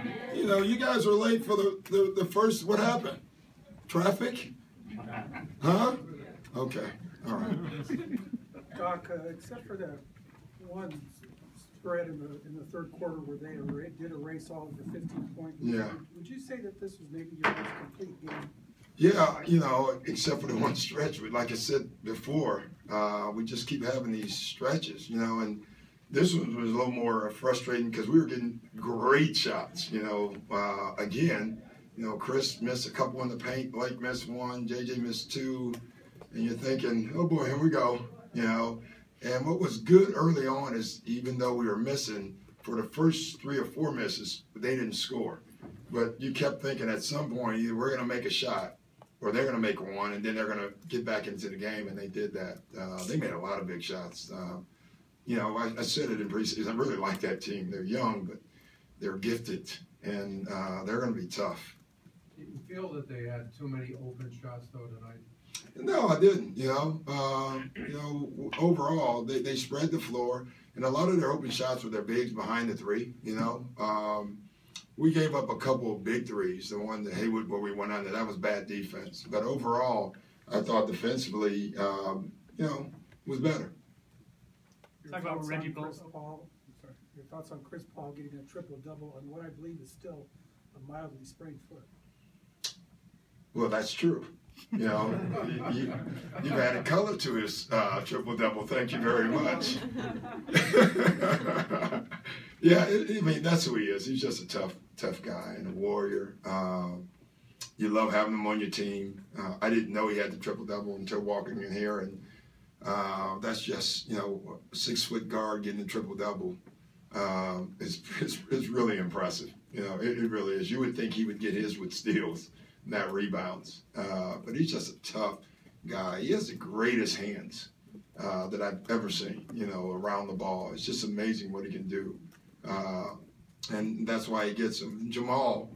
Yeah. You know, you guys were late for the first. What happened? Traffic? Huh? Okay. All right. Doc, except for that one spread in the third quarter where they did erase all of the 15-point lead, Yeah. would you say that this was maybe your most complete game? Yeah, you know, except for the one stretch. Like I said before, we just keep having these stretches, you know, and this one was a little more frustrating because we were getting great shots, you know. Again, you know, Chris missed a couple in the paint, Blake missed one, JJ missed two, and you're thinking, oh boy, here we go, you know. And what was good early on is even though we were missing, for the first 3 or 4 misses, they didn't score. But you kept thinking at some point either we're going to make a shot or they're going to make one, and then they're going to get back into the game, and they did that. They made a lot of big shots. You know, I said it in preseason. I really like that team. They're young, but they're gifted, and they're going to be tough. Did you feel that they had too many open shots, though, tonight? No, I didn't. You know, overall, they spread the floor, and a lot of their open shots were their bigs behind the three. You know, we gave up a couple of big threes. The one that Haywood where we went under, that was bad defense. But overall, I thought defensively, you know, was better. Talk about Reggie Paul. Your thoughts on Chris Paul getting a triple-double on what I believe is still a mildly sprained foot? Well, that's true. You know, you've added color to his triple-double. Thank you very much. Yeah, I mean, that's who he is. He's just a tough guy and a warrior. You love having him on your team. I didn't know he had the triple-double until walking in here, and that's just, you know, a 6-foot guard getting a triple-double is really impressive. You know, it really is. You would think he would get his with steals, not rebounds. But he's just a tough guy. He has the greatest hands that I've ever seen, you know, around the ball. It's just amazing what he can do. And that's why he gets them. Jamal,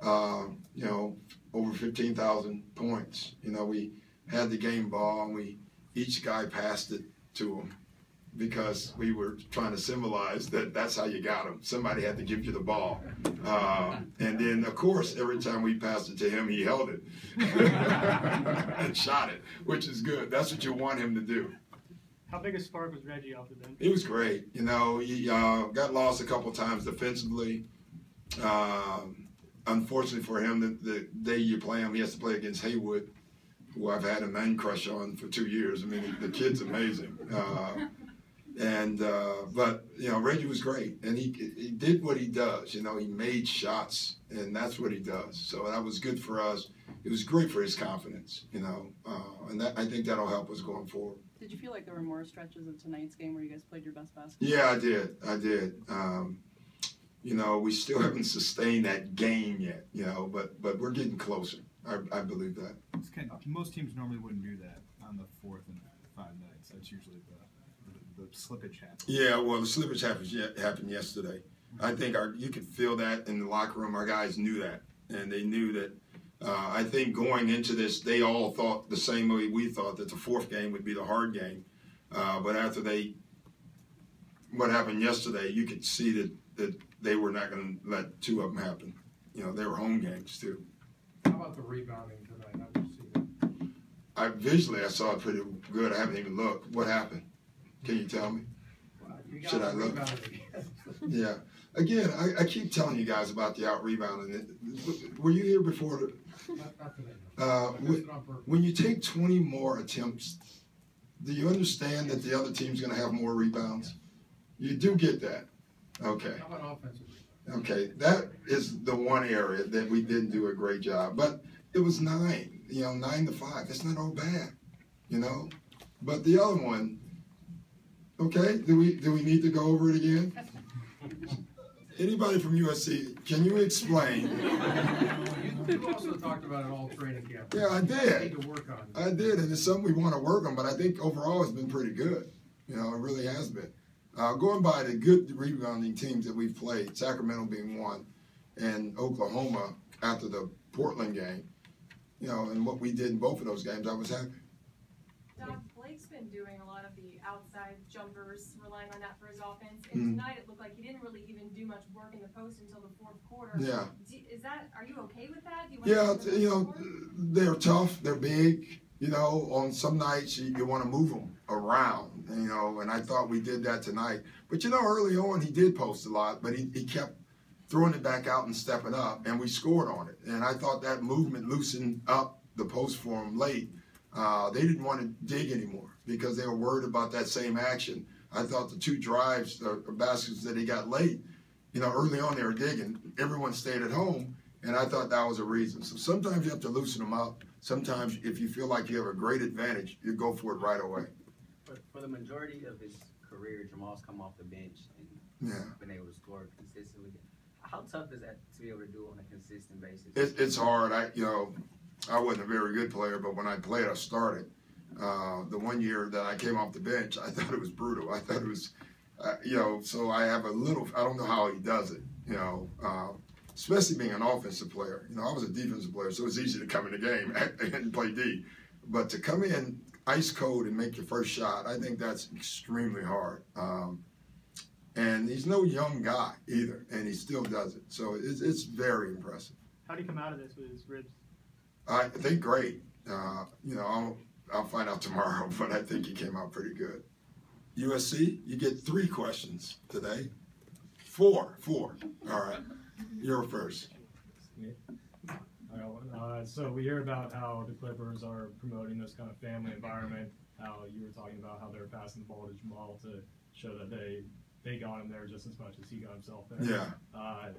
you know, over 15,000 points. You know, we had the game ball, and each guy passed it to him because we were trying to symbolize that that's how you got him. Somebody had to give you the ball. And then, of course, every time we passed it to him, he held it and shot it, which is good. That's what you want him to do. How big a spark was Reggie off the bench? He was great. You know, he got lost a couple times defensively. Unfortunately for him, the day you play him, he has to play against Haywood, who I've had a man crush on for 2 years. I mean, the kid's amazing. But, you know, Reggie was great. And he did what he does. You know, he made shots, and that's what he does. So that was good for us. It was great for his confidence, you know. And I think that'll help us going forward. Did you feel like there were more stretches of tonight's game where you guys played your best basketball? Yeah, I did. You know, we still haven't sustained that game yet, you know, but we're getting closer. I believe that. Most teams normally wouldn't do that on the 4th and 5 minutes. That's usually the slippage happens. Yeah, well, the slippage happened yesterday. I think you could feel that in the locker room. Our guys knew that, and they knew that. I think going into this, they all thought the same way we thought, that the 4th game would be the hard game. But after what happened yesterday, you could see that they were not going to let 2 of them happen. You know, they were home games too. How about the rebounding tonight? How did you see that? Visually, I saw it pretty good. I haven't even looked. What happened? Can you tell me? Should I look? Yeah. Again, I keep telling you guys about the out-rebounding. Were you here before? When you take 20 more attempts, do you understand that the other team's going to have more rebounds? You do get that. Okay. How about offensive rebound? Okay. That is the one area that we didn't do a great job. But it was 9, you know, 9-5. That's not all bad, you know. But the other one, okay, do we need to go over it again? Anybody from USC, can you explain? You also talked about it all training camp. Yeah, I did. Need to work on. I did, and it's something we want to work on, but I think overall it's been pretty good. You know, it really has been. Going by the good rebounding teams that we've played, Sacramento being one, and Oklahoma after the Portland game, you know, and what we did in both of those games, I was happy. Doc, Blake's been doing a lot of the outside jumpers, relying on that for his offense. And tonight it looked like he didn't really even do much work in the post until the fourth quarter. Yeah. Are you okay with that? Do you want Yeah, you know, they're tough, they're big. You know, on some nights you want to move them around, you know, and I thought we did that tonight. But, you know, early on he did post a lot, but he kept throwing it back out and stepping up, and we scored on it. And I thought that movement loosened up the post for him late. They didn't want to dig anymore because they were worried about that same action. I thought the 2 drives, the baskets that he got late, you know, early on they were digging. Everyone stayed at home, and I thought that was a reason. So sometimes you have to loosen them up. Sometimes if you feel like you have a great advantage, you go for it right away. For the majority of his career, Jamal's come off the bench and been able to score consistently. How tough is that to be able to do on a consistent basis? It's hard. I wasn't a very good player, but when I played, I started. The one year that I came off the bench, I thought it was brutal. I thought it was, you know, so I have a little, I don't know how he does it, you know, especially being an offensive player. You know, I was a defensive player, so it's easy to come in the game and play D. But to come in ice cold and make your first shot, I think that's extremely hard. And he's no young guy either, and he still does it. So it's very impressive. How do you come out of this with his ribs? I think great. You know, I'll find out tomorrow, but I think he came out pretty good. USC, you get 3 questions today. 4. All right. You're first. So we hear about how the Clippers are promoting this kind of family environment, how you were talking about how they're passing the ball to Jamal to show that they got him there just as much as he got himself there. Yeah.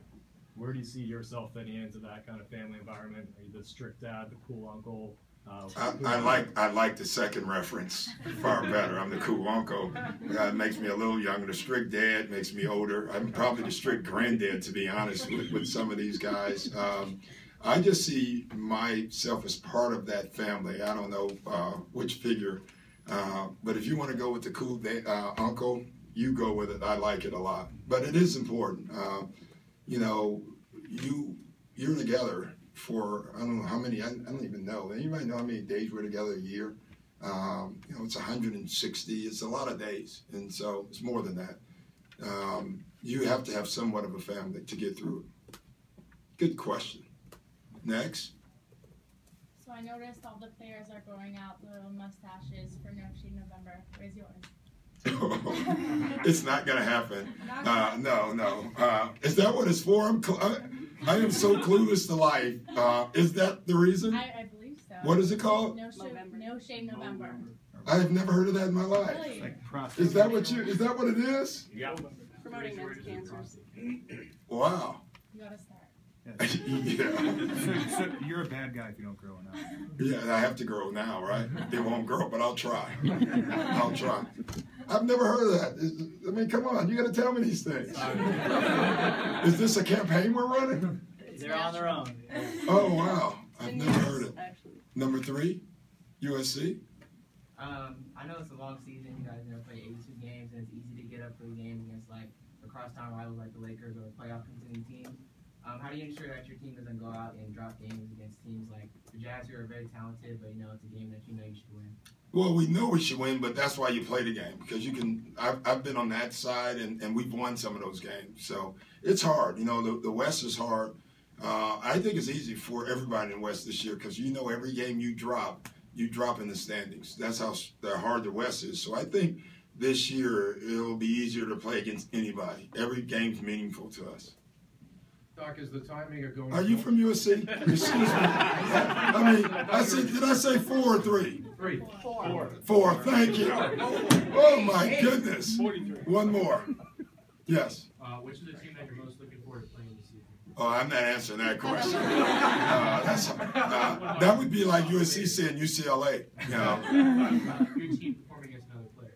Where do you see yourself fitting into that kind of family environment? Are you the strict dad, the cool uncle? I like the second reference far better. I'm the cool uncle. It makes me a little younger. The strict dad makes me older. I'm probably the strict granddad, to be honest, with some of these guys. I just see myself as part of that family. I don't know which figure, but if you want to go with the cool uncle, you go with it. I like it a lot. But it is important. You know, you're together for, I don't know how many, I don't even know. Anybody know how many days we're together a year? You know, it's 160. It's a lot of days. And so it's more than that. You have to have somewhat of a family to get through it. Good question. Next. So I noticed all the players are growing out little mustaches for No Shave November. Where's yours? It's not going to happen. No. Is that what it's for? I am so clueless to life. Is that the reason? I believe so. What is it called? No Shave November. I have never heard of that in my life. Really? Like Is that what it is? Yeah. Promoting men's cancers. Wow. You gotta start. Yeah. So you're a bad guy if you don't grow enough. Yeah, I have to grow now, right? It won't grow, but I'll try. I'll try. I've never heard of that. I mean, come on, you got to tell me these things. Is this a campaign we're running? They're on their own. Oh, wow. I've never heard it. Number 3, USC. I know it's a long season. You guys never play 82 games, and it's easy to get up for the games against like a crosstown rival like the Lakers or a playoff contending team. How do you ensure that your team doesn't go out and drop games against teams like the Jazz, who are very talented, but you know it's a game that you know you should win? Well, we know we should win, but that's why you play the game, because you can. I've been on that side, and we've won some of those games. So it's hard. You know, the West is hard. I think it's easy for everybody in the West this year because you know every game you drop in the standings. That's how hard the West is. So I think this year it'll be easier to play against anybody. Every game's meaningful to us. Doc, is the timing of going... Are you from USC? Excuse me. I mean, did I say 4 or 3? 3. 4, thank you. Oh, my goodness. 43. One more. Yes. Which is the team that you're most looking forward to playing this season? Oh, I'm not answering that question. That would be like USC saying UCLA. You know. Your team performing against another player.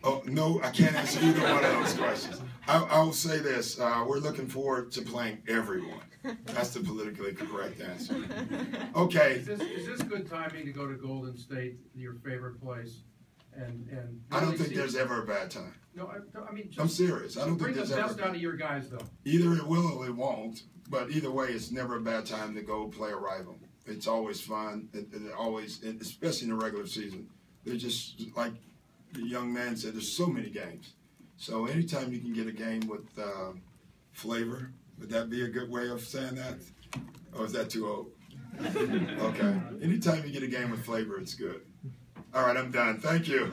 Oh, no, I can't answer either one of those questions. I will say this. We're looking forward to playing everyone. That's the politically correct answer. Okay. Is this good timing to go to Golden State, your favorite place? And I don't think there's ever a bad time. No, I mean... I'm serious. I don't think there's ever... Bring the best out of your guys, though. Either it will or it won't. But either way, it's never a bad time to go play a rival. It's always fun. It always, especially in the regular season. They're just, like the young man said, there's so many games. So anytime you can get a game with flavor, would that be a good way of saying that? Or is that too old? Okay. Anytime you get a game with flavor, it's good. All right, I'm done. Thank you.